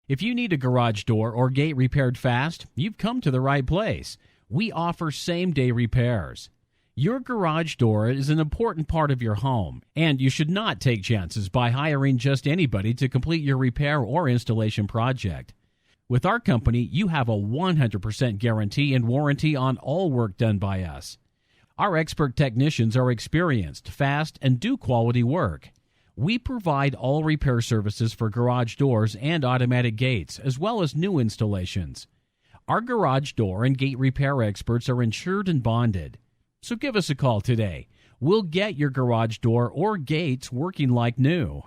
If you need a garage door or gate repaired fast, you've come to the right place. We offer same-day repairs. Your garage door is an important part of your home, and you should not take chances by hiring just anybody to complete your repair or installation project. With our company, you have a 100% guarantee and warranty on all work done by us. Our expert technicians are experienced, fast, and do quality work. We provide all repair services for garage doors and automatic gates, as well as new installations. Our garage door and gate repair experts are insured and bonded. So give us a call today. We'll get your garage door or gates working like new.